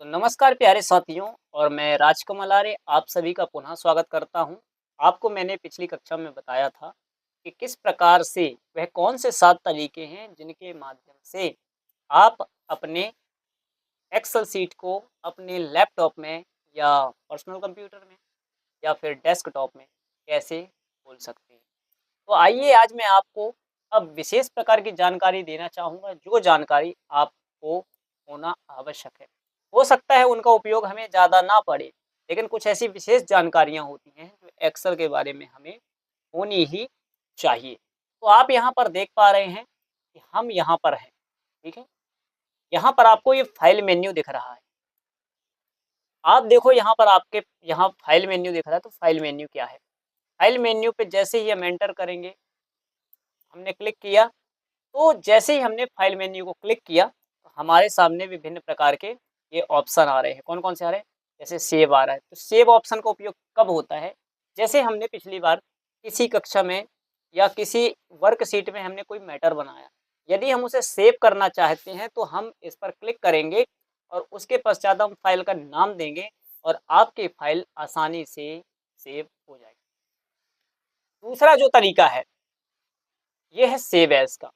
तो नमस्कार प्यारे साथियों। और मैं राजकमल आर्य आप सभी का पुनः स्वागत करता हूं। आपको मैंने पिछली कक्षा में बताया था कि किस प्रकार से वह कौन से 7 तरीके हैं जिनके माध्यम से आप अपने एक्सेल सीट को अपने लैपटॉप में या पर्सनल कंप्यूटर में या फिर डेस्कटॉप में कैसे खोल सकते हैं। तो आइए आज मैं आपको अब विशेष प्रकार की जानकारी देना चाहूँगा, जो जानकारी आपको होना आवश्यक है। हो सकता है उनका उपयोग हमें ज़्यादा ना पड़े, लेकिन कुछ ऐसी विशेष जानकारियाँ होती हैं जो एक्सेल के बारे में हमें होनी ही चाहिए। तो आप यहाँ पर देख पा रहे हैं कि हम यहाँ पर हैं, ठीक है? यहाँ पर आपको ये फाइल मेन्यू दिख रहा है। आप देखो यहाँ पर आपके यहाँ फाइल मेन्यू दिख रहा है, तो फाइल मेन्यू क्या है? फाइल मेन्यू पे जैसे ही हम एंटर करेंगे, हमने क्लिक किया, तो जैसे ही हमने फाइल मेन्यू को क्लिक किया, तो हमारे सामने विभिन्न प्रकार के ये ऑप्शन आ रहे हैं। कौन-कौन से आ रहे हैं? जैसे सेव आ रहा है, तो सेव ऑप्शन का उपयोग कब होता है? जैसे हमने पिछली बार किसी कक्षा में या किसी वर्कशीट में हमने कोई मैटर बनाया, यदि हम उसे सेव करना चाहते हैं, तो हम इस पर क्लिक करेंगे और उसके पश्चात हम फाइल का नाम देंगे और आपकी फाइल आसानी से सेव हो जाएगी। दूसरा जो तरीका है, ये है सेव एज़ का।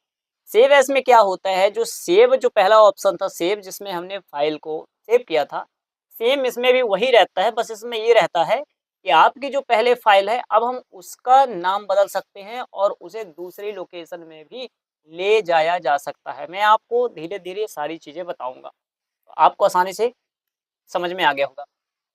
सेव एज़ में क्या होता है, जो सेव जो पहला ऑप्शन था सेव जिसमें हमने फाइल को सेव किया था, सेम इसमें भी वही रहता है, बस इसमें ये रहता है कि आपकी जो पहले फाइल है अब हम उसका नाम बदल सकते हैं और उसे दूसरी लोकेशन में भी ले जाया जा सकता है। मैं आपको धीरे-धीरे सारी चीज़ें बताऊँगा, तो आपको आसानी से समझ में आ गया होगा।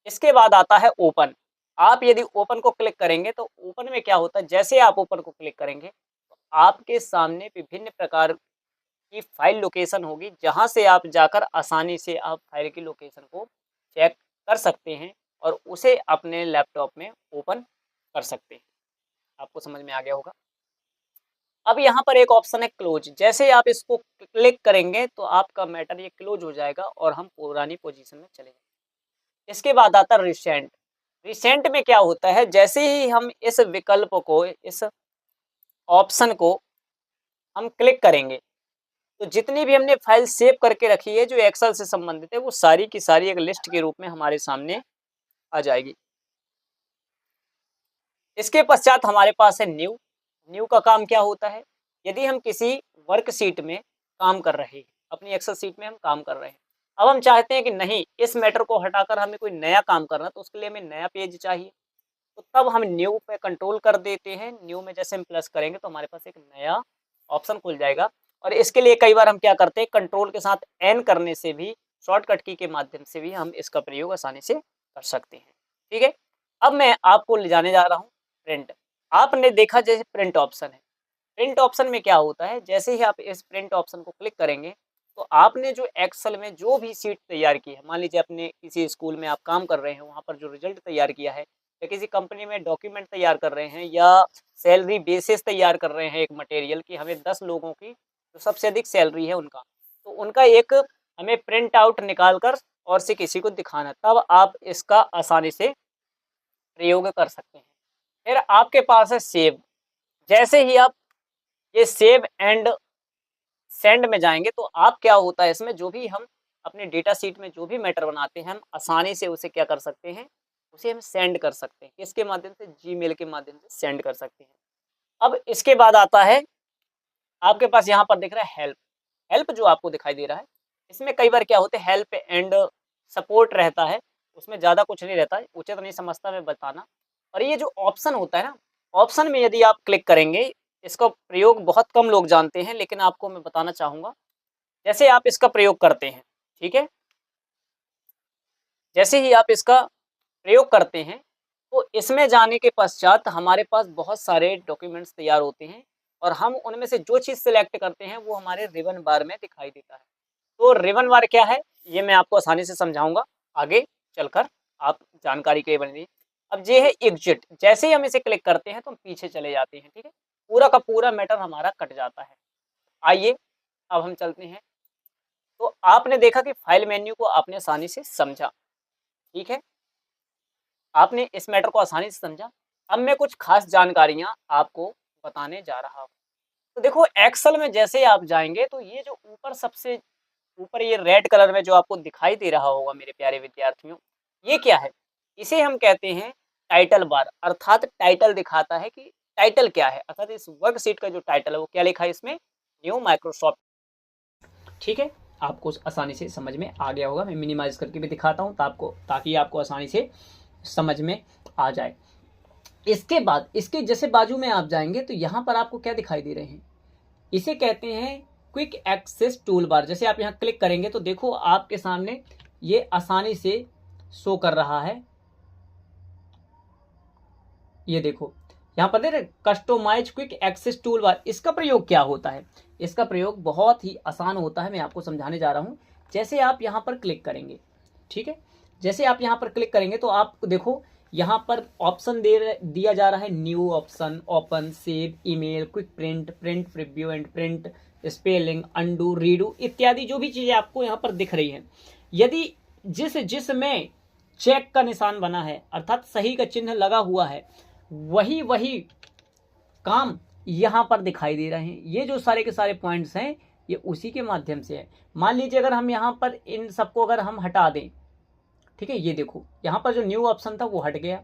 इसके बाद आता है ओपन। आप यदि ओपन को क्लिक करेंगे तो ओपन में क्या होता है, जैसे आप ओपन को क्लिक करेंगे, तो आपके सामने विभिन्न प्रकार की फाइल लोकेशन होगी, जहाँ से आप जाकर आसानी से आप फाइल की लोकेशन को चेक कर सकते हैं और उसे अपने लैपटॉप में ओपन कर सकते हैं। आपको समझ में आ गया होगा। अब यहाँ पर एक ऑप्शन है क्लोज। जैसे ही आप इसको क्लिक करेंगे तो आपका मैटर ये क्लोज हो जाएगा और हम पुरानी पोजीशन में चले जाएंगे। इसके बाद आता है रिसेंट। रिसेंट में क्या होता है, जैसे ही हम इस विकल्प को, इस ऑप्शन को हम क्लिक करेंगे, तो जितनी भी हमने फाइल सेव करके रखी है जो एक्सेल से संबंधित है, वो सारी की सारी एक लिस्ट के रूप में हमारे सामने आ जाएगी। इसके पश्चात हमारे पास है न्यू। न्यू का काम क्या होता है, यदि हम किसी वर्कशीट में काम कर रहे हैं, अपनी एक्सेल शीट में हम काम कर रहे हैं, अब हम चाहते हैं कि नहीं, इस मैटर को हटाकर हमें कोई नया काम करना है, तो उसके लिए हमें नया पेज चाहिए। तो तब हम न्यू पे कंट्रोल कर देते हैं। न्यू में जैसे हम प्लस करेंगे तो हमारे पास एक नया ऑप्शन खुल जाएगा। और इसके लिए कई बार हम क्या करते हैं, कंट्रोल के साथ एन करने से भी, शॉर्टकट की के माध्यम से भी हम इसका प्रयोग आसानी से कर सकते हैं। ठीक है, अब मैं आपको ले जाने जा रहा हूँ प्रिंट। आपने देखा जैसे प्रिंट ऑप्शन है, प्रिंट ऑप्शन में क्या होता है, जैसे ही आप इस प्रिंट ऑप्शन को क्लिक करेंगे, तो आपने जो एक्सेल में जो भी शीट तैयार की है, मान लीजिए अपने किसी स्कूल में आप काम कर रहे हैं, वहाँ पर जो रिजल्ट तैयार किया है, या किसी कंपनी में डॉक्यूमेंट तैयार कर रहे हैं, या सैलरी बेसिस तैयार कर रहे हैं एक मटेरियल की, हमें 10 लोगों की जो सबसे अधिक सैलरी है उनका, तो उनका एक हमें प्रिंट आउट निकाल कर और से किसी को दिखाना, तब आप इसका आसानी से प्रयोग कर सकते हैं। फिर आपके पास है सेव। जैसे ही आप ये सेव एंड सेंड में जाएँगे, तो आप क्या होता है, इसमें जो भी हम अपने डेटा शीट में जो भी मैटर बनाते हैं, हम आसानी से उसे क्या कर सकते हैं, उसे हम सेंड कर सकते हैं। किसके माध्यम से? जीमेल के माध्यम से सेंड कर सकते हैं। अब इसके बाद आता है, आपके पास यहाँ पर दिख रहा है हेल्प। हेल्प जो आपको दिखाई दे रहा है, इसमें कई बार क्या होता है, हेल्प एंड सपोर्ट रहता है, उसमें ज़्यादा कुछ नहीं रहता है, उचित नहीं समझता मैं बताना। और ये जो ऑप्शन होता है ना, ऑप्शन में यदि आप क्लिक करेंगे, इसका प्रयोग बहुत कम लोग जानते हैं, लेकिन आपको मैं बताना चाहूँगा। जैसे आप इसका प्रयोग करते हैं, ठीक है? जैसे ही आप इसका प्रयोग करते हैं, तो इसमें जाने के पश्चात हमारे पास बहुत सारे डॉक्यूमेंट्स तैयार होते हैं और हम उनमें से जो चीज़ सेलेक्ट करते हैं, वो हमारे रिबन बार में दिखाई देता है। तो रिबन बार क्या है, ये मैं आपको आसानी से समझाऊँगा, आगे चलकर आप जानकारी के बनेंगे। अब ये है एग्ज़िट। जैसे ही हम इसे क्लिक करते हैं, तो हम पीछे चले जाते हैं, ठीक है? पूरा का पूरा मैटर हमारा कट जाता है। आइए, अब हम चलते हैं। तो आपने देखा कि फाइल मेन्यू को आपने आसानी से समझा, ठीक है? आपने इस मैटर को आसानी से समझा। अब मैं कुछ खास जानकारियाँ आपको बताने जा रहा हूँ। तो देखो, एक्सेल में जैसे ही आप जाएँगे, तो ये जो ऊपर सबसे ऊपर ये रेड कलर में जो आपको दिखाई दे रहा होगा मेरे प्यारे विद्यार्थियों, ये क्या है? इसे हम कहते हैं टाइटल बार, अर्थात टाइटल दिखाता है कि टाइटल क्या है, अर्थात इस वर्कशीट का जो टाइटल है वो क्या लिखा है इसमें? New Microsoft. ठीक है, आपको आसानी से समझ में आ गया होगा। मैं मिनिमाइज करके भी दिखाता हूँ ताकि आपको आसानी से समझ में आ जाए। इसके बाद इसके जैसे बाजू में आप जाएंगे तो यहाँ पर आपको क्या दिखाई दे रहे हैं? इसे कहते हैं क्विक एक्सेस टूल बार। जैसे आप यहाँ क्लिक करेंगे तो देखो आपके सामने ये आसानी से शो कर रहा है। ये देखो यहाँ पर देख रहे customise quick access toolbar. इसका प्रयोग क्या होता है? इसका प्रयोग बहुत ही आसान होता है, मैं आपको समझाने जा रहा हूँ। जैसे आप यहाँ पर क्लिक करेंगे, ठीक है, जैसे आप यहाँ पर क्लिक करेंगे तो आप देखो यहाँ पर ऑप्शन दिया जा रहा है, new option, open, save, email, quick print, print preview and print, spelling, undo, redo इत्यादि जो भी चीजें आपको यहाँ पर दिख रही हैं। यदि जिसमें चेक का निशान बना है अर्थात सही का चिन्ह लगा हुआ है, वही काम यहाँ पर दिखाई दे रहे हैं। ये जो सारे के सारे पॉइंट्स हैं ये उसी के माध्यम से है। मान लीजिए अगर हम यहाँ पर इन सबको अगर हम हटा दें, ठीक है, ये देखो यहाँ पर जो न्यू ऑप्शन था वो हट गया।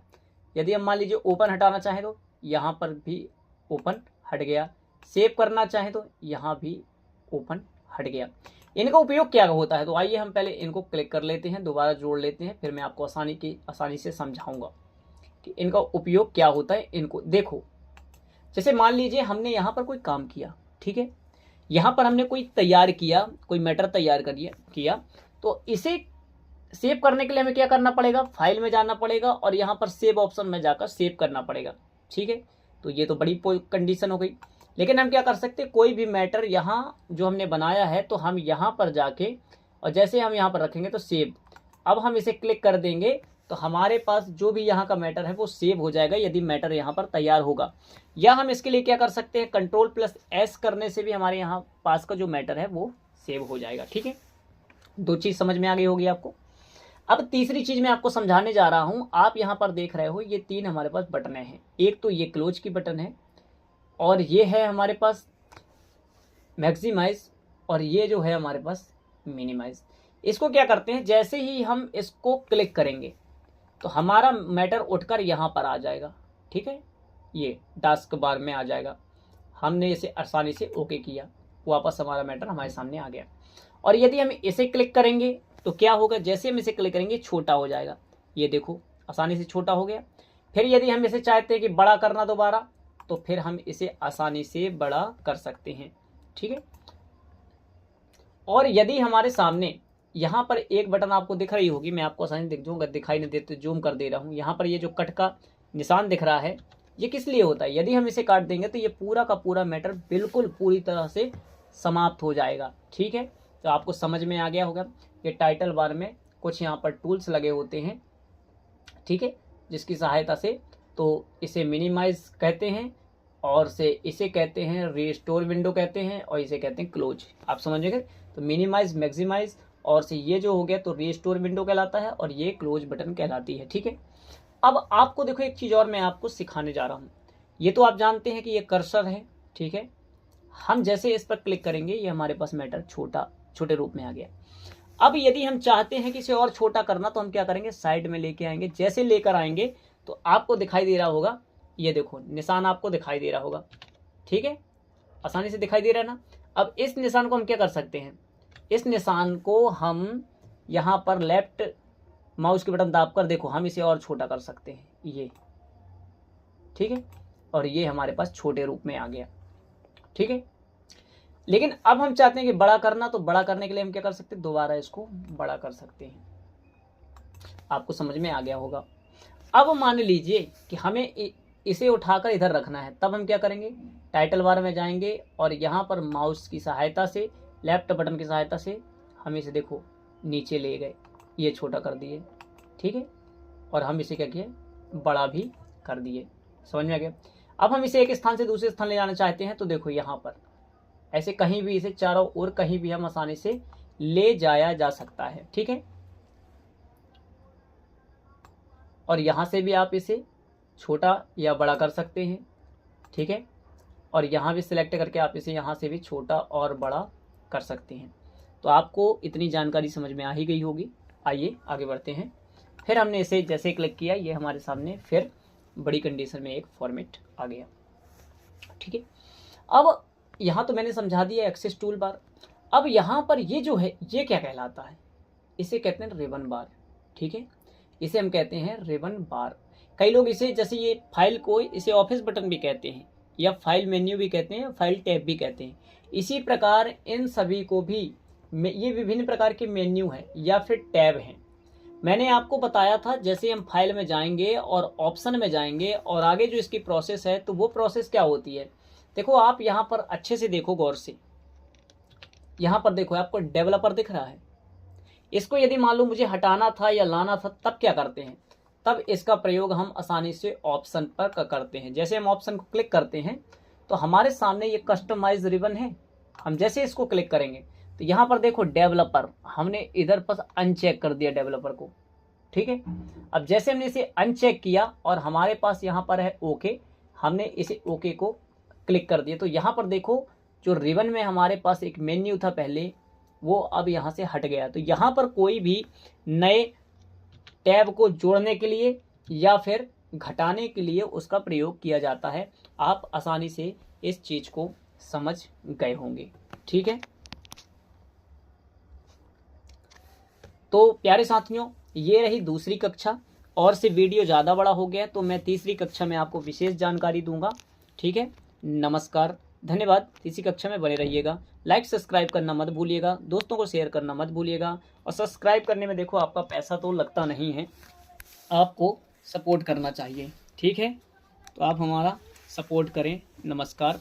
यदि हम मान लीजिए ओपन हटाना चाहें तो यहाँ पर भी ओपन हट गया, सेव करना चाहें तो यहाँ भी ओपन हट गया। इनका उपयोग क्या होता है? तो आइए हम पहले इनको क्लिक कर लेते हैं, दोबारा जोड़ लेते हैं, फिर मैं आपको आसानी से समझाऊंगा कि इनका उपयोग क्या होता है। इनको देखो, जैसे मान लीजिए हमने यहाँ पर कोई काम किया, ठीक है, यहाँ पर हमने कोई तैयार किया, कोई मैटर तैयार किया, तो इसे सेव करने के लिए हमें क्या करना पड़ेगा? फाइल में जाना पड़ेगा और यहाँ पर सेव ऑप्शन में जाकर सेव करना पड़ेगा। ठीक है, तो ये तो बड़ी कंडीशन हो गई। लेकिन हम क्या कर सकते हैं, कोई भी मैटर यहाँ जो हमने बनाया है तो हम यहाँ पर जाके और जैसे हम यहाँ पर रखेंगे तो सेव, अब हम इसे क्लिक कर देंगे तो हमारे पास जो भी यहाँ का मैटर है वो सेव हो जाएगा यदि मैटर यहाँ पर तैयार होगा। या हम इसके लिए क्या कर सकते हैं, Ctrl+S करने से भी हमारे यहाँ पास का जो मैटर है वो सेव हो जाएगा। ठीक है, दो चीज़ समझ में आ गई होगी आपको। अब तीसरी चीज़ मैं आपको समझाने जा रहा हूँ। आप यहाँ पर देख रहे हो ये तीन हमारे पास बटनें हैं। एक तो ये क्लोज की बटन है और ये है हमारे पास मैक्सिमाइज और ये जो है हमारे पास मिनिमाइज। इसको क्या करते हैं, जैसे ही हम इसको क्लिक करेंगे तो हमारा मैटर उठकर यहाँ पर आ जाएगा। ठीक है, ये टास्क बार में आ जाएगा। हमने इसे आसानी से ओके किया, वापस हमारा मैटर हमारे सामने आ गया। और यदि हम इसे क्लिक करेंगे तो क्या होगा, जैसे हम इसे क्लिक करेंगे छोटा हो जाएगा। ये देखो आसानी से छोटा हो गया। फिर यदि हम इसे चाहते हैं कि बड़ा करना दोबारा, तो फिर हम इसे आसानी से बड़ा कर सकते हैं। ठीक है, और यदि हमारे सामने यहाँ पर एक बटन आपको दिख रही होगी, मैं आपको आसानी दिख जाऊँगा, दिखाई नहीं देते जूम कर दे रहा हूँ। यहाँ पर ये जो कट का निशान दिख रहा है ये किस लिए होता है, यदि हम इसे काट देंगे तो ये पूरा का पूरा मैटर बिल्कुल पूरी तरह से समाप्त हो जाएगा। ठीक है, तो आपको समझ में आ गया होगा। ये टाइटल बार में कुछ यहाँ पर टूल्स लगे होते हैं, ठीक है, जिसकी सहायता से तो इसे मिनिमाइज कहते हैं और इसे कहते हैं रिस्टोर विंडो कहते हैं और इसे कहते हैं क्लोज। आप समझेंगे, तो मिनिमाइज, मैक्सिमाइज और ये जो हो गया तो रिस्टोर विंडो कहलाता है और ये क्लोज बटन कहलाती है। ठीक है, अब आपको देखो एक चीज़ और मैं आपको सिखाने जा रहा हूँ। ये तो आप जानते हैं कि ये कर्सर है, ठीक है, हम जैसे इस पर क्लिक करेंगे ये हमारे पास मैटर छोटे रूप में आ गया। अब यदि हम चाहते हैं कि इसे और छोटा करना तो हम क्या करेंगे, साइड में लेके आएंगे। जैसे लेकर आएंगे तो आपको दिखाई दे रहा होगा, ये देखो निशान आपको दिखाई दे रहा होगा। ठीक है, आसानी से दिखाई दे रहा है ना। अब इस निशान को हम क्या कर सकते हैं, इस निशान को हम यहाँ पर लेफ्ट माउस की बटन दाबकर देखो हम इसे और छोटा कर सकते हैं, ये। ठीक है, और ये हमारे पास छोटे रूप में आ गया। ठीक है, लेकिन अब हम चाहते हैं कि बड़ा करना, तो बड़ा करने के लिए हम क्या कर सकते हैं, दोबारा इसको बड़ा कर सकते हैं। आपको समझ में आ गया होगा। अब मान लीजिए कि हमें इसे उठाकर इधर रखना है, तब हम क्या करेंगे, टाइटल बार में जाएंगे और यहाँ पर माउस की सहायता से, लेफ्ट बटन की सहायता से हम इसे देखो नीचे ले गए, ये छोटा कर दिए। ठीक है, और हम इसे क्या किए, बड़ा भी कर दिए। समझ में आ गया। अब हम इसे एक स्थान से दूसरे स्थान ले जाना चाहते हैं तो देखो यहाँ पर ऐसे कहीं भी इसे चारों ओर कहीं भी हम आसानी से ले जाया जा सकता है। ठीक है, और यहाँ से भी आप इसे छोटा या बड़ा कर सकते हैं। ठीक है, और यहाँ भी सिलेक्ट करके आप इसे यहाँ से भी छोटा और बड़ा कर सकते हैं। तो आपको इतनी जानकारी समझ में आ ही गई होगी। आइए आगे बढ़ते हैं। फिर हमने इसे जैसे क्लिक किया, ये हमारे सामने फिर बड़ी कंडीशन में एक फॉर्मेट आ गया। ठीक है, अब यहाँ तो मैंने समझा दिया एक्सेस टूल बार। अब यहाँ पर ये जो है ये क्या कहलाता है, इसे कहते हैं रिबन बार। ठीक है, इसे हम कहते हैं रिबन बार। कई लोग इसे, जैसे ये फाइल को, इसे ऑफिस बटन भी कहते हैं, या फाइल मेन्यू भी कहते हैं, फाइल टैब भी कहते हैं। इसी प्रकार इन सभी को भी ये विभिन्न प्रकार के मेन्यू हैं या फिर टैब हैं। मैंने आपको बताया था जैसे हम फाइल में जाएंगे और ऑप्शन में जाएंगे और आगे जो इसकी प्रोसेस है, तो वो प्रोसेस क्या होती है। देखो आप यहाँ पर अच्छे से देखो, गौर से यहाँ पर देखो, आपको डेवलपर दिख रहा है। इसको यदि मान लो मुझे हटाना था या लाना था, तब क्या करते हैं, तब इसका प्रयोग हम आसानी से ऑप्शन पर करते हैं। जैसे हम ऑप्शन को क्लिक करते हैं तो हमारे सामने ये कस्टमाइज रिबन है। हम जैसे इसको क्लिक करेंगे तो यहाँ पर देखो डेवलपर, हमने इधर पर अनचेक कर दिया डेवलपर को। ठीक है, अब जैसे हमने इसे अनचेक किया और हमारे पास यहाँ पर है ओके, हमने इसे ओके को क्लिक कर दिया, तो यहाँ पर देखो जो रिबन में हमारे पास एक मेन्यू था पहले, वो अब यहाँ से हट गया। तो यहाँ पर कोई भी नए टैब को जोड़ने के लिए या फिर घटाने के लिए उसका प्रयोग किया जाता है। आप आसानी से इस चीज को समझ गए होंगे। ठीक है, तो प्यारे साथियों, ये रही दूसरी कक्षा, और से वीडियो ज़्यादा बड़ा हो गया तो मैं तीसरी कक्षा में आपको विशेष जानकारी दूंगा। ठीक है, नमस्कार, धन्यवाद। तीसरी कक्षा में बने रहिएगा। लाइक सब्सक्राइब करना मत भूलिएगा, दोस्तों को शेयर करना मत भूलिएगा। और सब्सक्राइब करने में देखो आपका पैसा तो लगता नहीं है, आपको सपोर्ट करना चाहिए। ठीक है, तो आप हमारा सपोर्ट करें। नमस्कार।